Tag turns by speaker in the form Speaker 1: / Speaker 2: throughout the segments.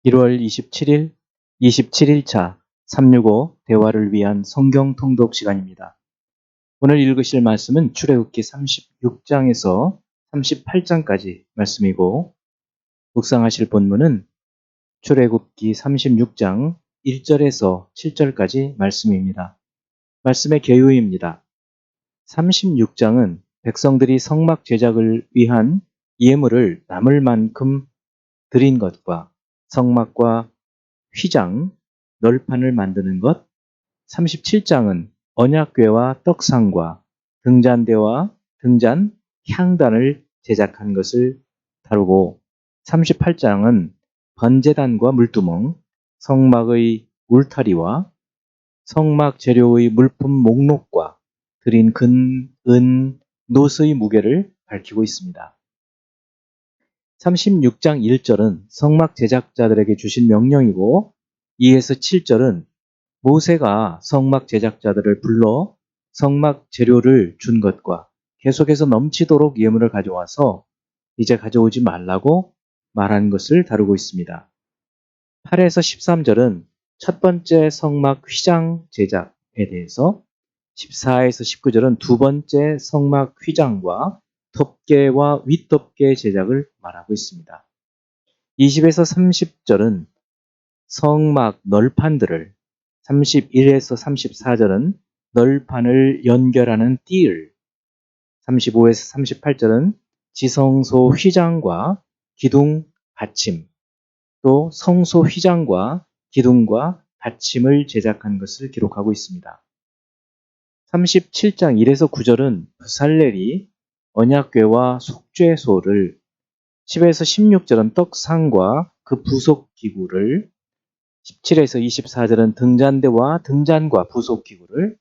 Speaker 1: 1월 27일 27일차 365 대화를 위한 성경 통독 시간입니다. 오늘 읽으실 말씀은 출애굽기 36장에서 38장까지 말씀이고, 묵상하실 본문은 출애굽기 36장 1절에서 7절까지 말씀입니다. 말씀의 개요입니다. 36장은 백성들이 성막 제작을 위한 예물을 남을 만큼 드린 것과 성막과 휘장, 널판을 만드는 것, 37장은 언약궤와 떡상과 등잔대와 등잔, 향단을 제작한 것을 다루고, 38장은 번제단과 물두멍, 성막의 울타리와 성막 재료의 물품 목록과 드린 금, 은, 노스의 무게를 밝히고 있습니다. 36장 1절은 성막 제작자들에게 주신 명령이고, 2에서 7절은 모세가 성막 제작자들을 불러 성막 재료를 준 것과 계속해서 넘치도록 예물을 가져와서 이제 가져오지 말라고 말한 것을 다루고 있습니다. 8에서 13절은 첫 번째 성막 휘장 제작에 대해서, 14에서 19절은 두 번째 성막 휘장과 덮개와 윗덮개 제작을 말하고 있습니다. 20에서 30절은 성막 널판들을, 31에서 34절은 널판을 연결하는 띠를, 35에서 38절은 지성소 휘장과 기둥 받침, 또 성소 휘장과 기둥과 받침을 제작한 것을 기록하고 있습니다. 37장 1에서 9절은 부살렐이 언약궤와 속죄소를, 10에서 16절은 떡상과 그 부속 기구를, 17에서 24절은 등잔대와 등잔과 부속 기구를,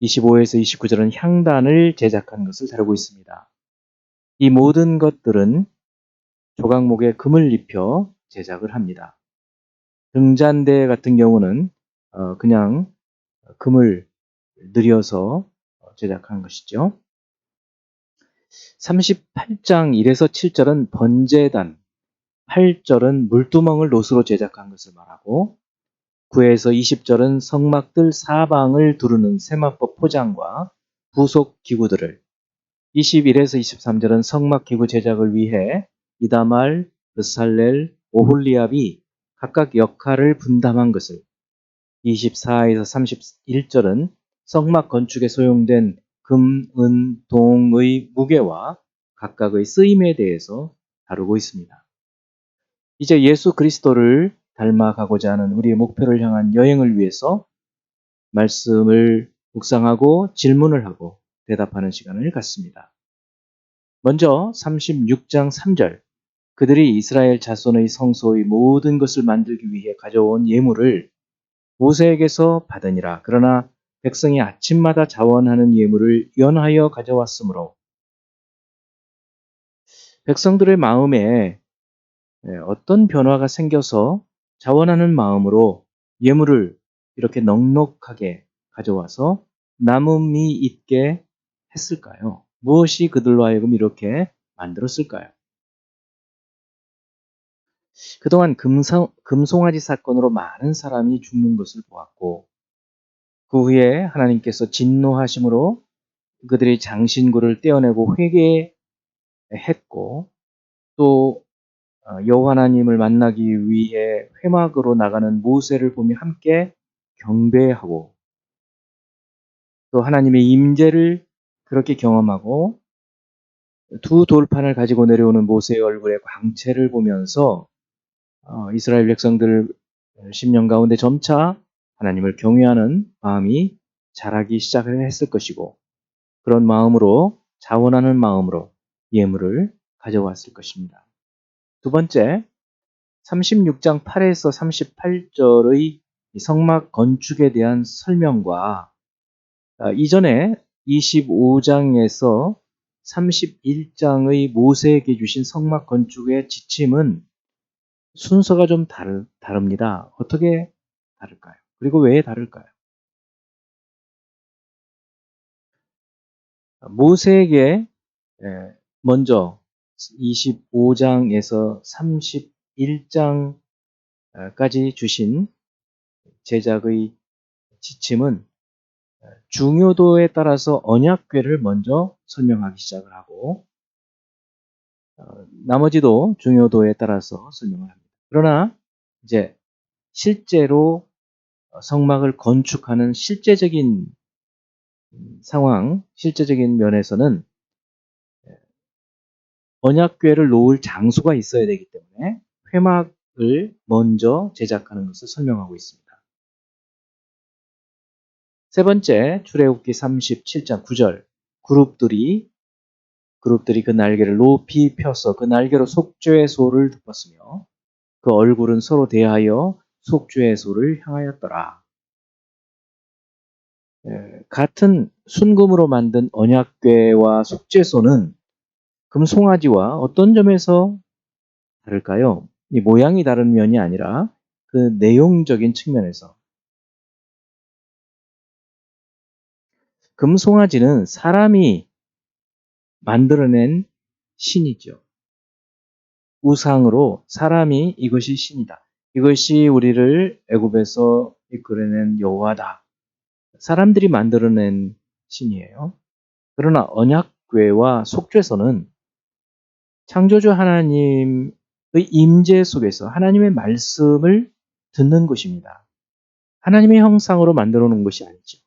Speaker 1: 25에서 29절은 향단을 제작한 것을 다루고 있습니다. 이 모든 것들은 조각목에 금을 입혀 제작을 합니다. 등잔대 같은 경우는 그냥 금을 들여서 제작한 것이죠. 38장 1에서 7절은 번제단, 8절은 물두멍을 노스로 제작한 것을 말하고, 9에서 20절은 성막들 사방을 두르는 세마포 포장과 부속 기구들을, 21에서 23절은 성막 기구 제작을 위해 이다말, 르살렐, 오홀리압이 각각 역할을 분담한 것을, 24에서 31절은 성막 건축에 소용된 금, 은, 동의 무게와 각각의 쓰임에 대해서 다루고 있습니다. 이제 예수 그리스도를 닮아가고자 하는 우리의 목표를 향한 여행을 위해서 말씀을 묵상하고 질문을 하고 대답하는 시간을 갖습니다. 먼저 36장 3절, 그들이 이스라엘 자손의 성소의 모든 것을 만들기 위해 가져온 예물을 모세에게서 받으니라. 그러나 백성이 아침마다 자원하는 예물을 연하여 가져왔으므로 백성들의 마음에 어떤 변화가 생겨서 자원하는 마음으로 예물을 이렇게 넉넉하게 가져와서 남음이 있게 했을까요? 무엇이 그들로 하여금 이렇게 만들었을까요? 그동안 금송아지 사건으로 많은 사람이 죽는 것을 보았고, 그 후에 하나님께서 진노하심으로 그들이 장신구를 떼어내고 회개했고, 또 여호와 하나님을 만나기 위해 회막으로 나가는 모세를 보며 함께 경배하고, 또 하나님의 임재를 그렇게 경험하고, 두 돌판을 가지고 내려오는 모세의 얼굴의 광채를 보면서 이스라엘 백성들 심령 가운데 점차 하나님을 경외하는 마음이 자라기 시작을 했을 것이고, 그런 마음으로, 자원하는 마음으로 예물을 가져왔을 것입니다. 두 번째, 36장 8에서 38절의 성막 건축에 대한 설명과 이전에 25장에서 31장의 모세에게 주신 성막 건축의 지침은 순서가 좀 다릅니다. 어떻게 다를까요? 그리고 왜 다를까요? 모세에게 먼저 25장에서 까지 주신 제작의 지침은 중요도에 따라서 언약궤를 먼저 설명하기 시작을 하고 나머지도 중요도에 따라서 설명을 합니다. 그러나 이제 실제로 성막을 건축하는 실제적인 상황, 실제적인 면에서는 언약궤를 놓을 장소가 있어야 되기 때문에 회막을 먼저 제작하는 것을 설명하고 있습니다. 세 번째, 출애굽기 37장 9절. 그룹들이 그 날개를 높이 펴서 그 날개로 속죄의 소를 덮었으며 그 얼굴은 서로 대하여 속죄의 소를 향하였더라. 같은 순금으로 만든 언약궤와 속죄소는 금송아지와 어떤 점에서 다를까요? 이 모양이 다른 면이 아니라 그 내용적인 측면에서 금송아지는 사람이 만들어낸 신이죠. 우상으로 사람이 이것이 신이다. 이것이 우리를 애굽에서 이끌어낸 여호와다. 사람들이 만들어낸 신이에요. 그러나 언약궤와 속죄소는 창조주 하나님의 임재 속에서 하나님의 말씀을 듣는 곳입니다. 하나님의 형상으로 만들어 놓은 것이 아니죠.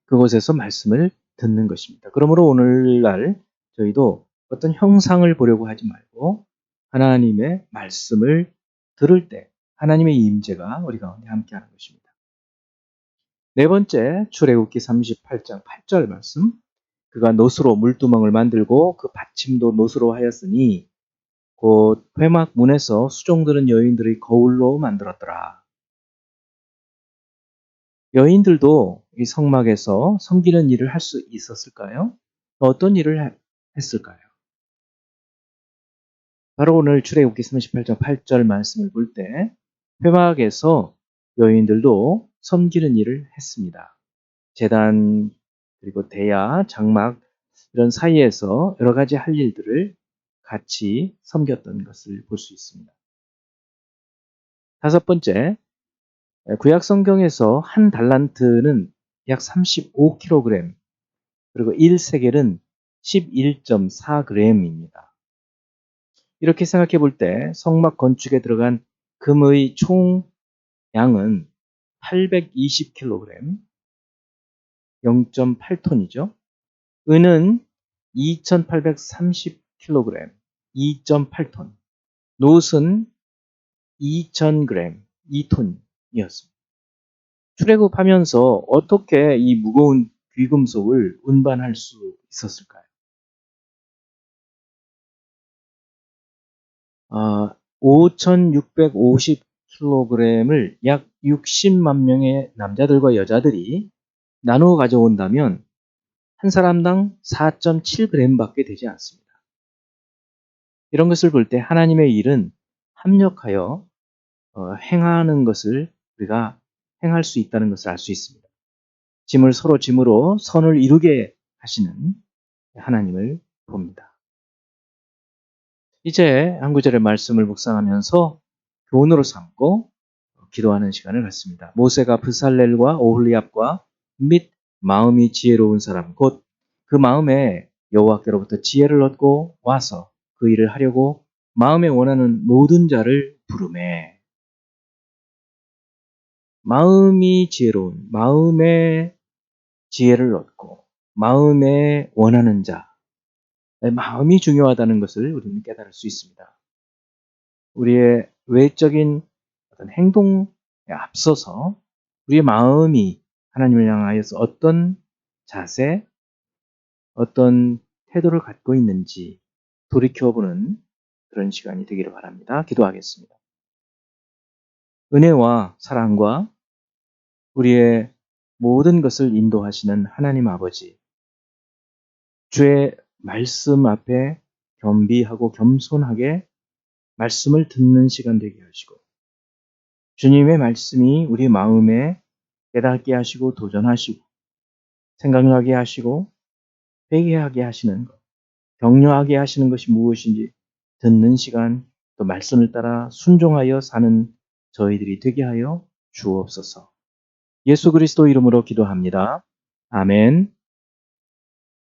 Speaker 1: 그곳에서 말씀을 듣는 것입니다. 그러므로 오늘날 저희도 어떤 형상을 보려고 하지 말고 하나님의 말씀을 들을 때 하나님의 임재가 우리 가운데 함께하는 것입니다. 네 번째, 출애굽기 38장 8절 말씀. 그가 놋으로 물두멍을 만들고 그 받침도 놋으로 하였으니 곧 회막 문에서 수종드는 여인들의 거울로 만들었더라. 여인들도 이 성막에서 섬기는 일을 할 수 있었을까요? 어떤 일을 했을까요? 바로 오늘 출애굽기 38장 8절 말씀을 볼 때 회막에서 여인들도 섬기는 일을 했습니다. 제단 그리고 대야, 장막 이런 사이에서 여러 가지 할 일들을 같이 섬겼던 것을 볼 수 있습니다. 다섯 번째, 구약 성경에서 한 달란트는 약 35kg, 그리고 1세겔은 11.4g입니다. 이렇게 생각해 볼 때 성막 건축에 들어간 금의 총 양은 820kg, 0.8톤이죠. 은은 2830kg, 2.8톤. 놋은 2000g, 2톤이었습니다. 출애굽하면서 어떻게 이 무거운 귀금속을 운반할 수 있었을까요? 5650kg을 약 60만 명의 남자들과 여자들이 나누어 가져온다면 한 사람당 4.7g밖에 되지 않습니다. 이런 것을 볼 때 하나님의 일은 합력하여 행하는 것을 우리가 행할 수 있다는 것을 알 수 있습니다. 짐을 서로 짐으로 선을 이루게 하시는 하나님을 봅니다. 이제 한 구절의 말씀을 묵상하면서 교훈으로 삼고 기도하는 시간을 갖습니다. 모세가 브살렐과 오홀리압과 및 마음이 지혜로운 사람 곧 그 마음에 여호와께로부터 지혜를 얻고 와서 그 일을 하려고 마음에 원하는 모든 자를 부르매. 마음이 지혜로운, 마음에 지혜를 얻고 마음에 원하는 자, 마음이 중요하다는 것을 우리는 깨달을 수 있습니다. 우리의 외적인 어떤 행동에 앞서서 우리의 마음이 하나님을 향하여서 어떤 자세, 어떤 태도를 갖고 있는지 돌이켜보는 그런 시간이 되기를 바랍니다. 기도하겠습니다. 은혜와 사랑과 우리의 모든 것을 인도하시는 하나님 아버지, 주의 말씀 앞에 겸비하고 겸손하게 말씀을 듣는 시간 되게 하시고 주님의 말씀이 우리 마음에 깨닫게 하시고 도전하시고 생각나게 하시고 회개하게 하시는 것, 격려하게 하시는 것이 무엇인지 듣는 시간 또 말씀을 따라 순종하여 사는 저희들이 되게 하여 주옵소서. 예수 그리스도 이름으로 기도합니다. 아멘.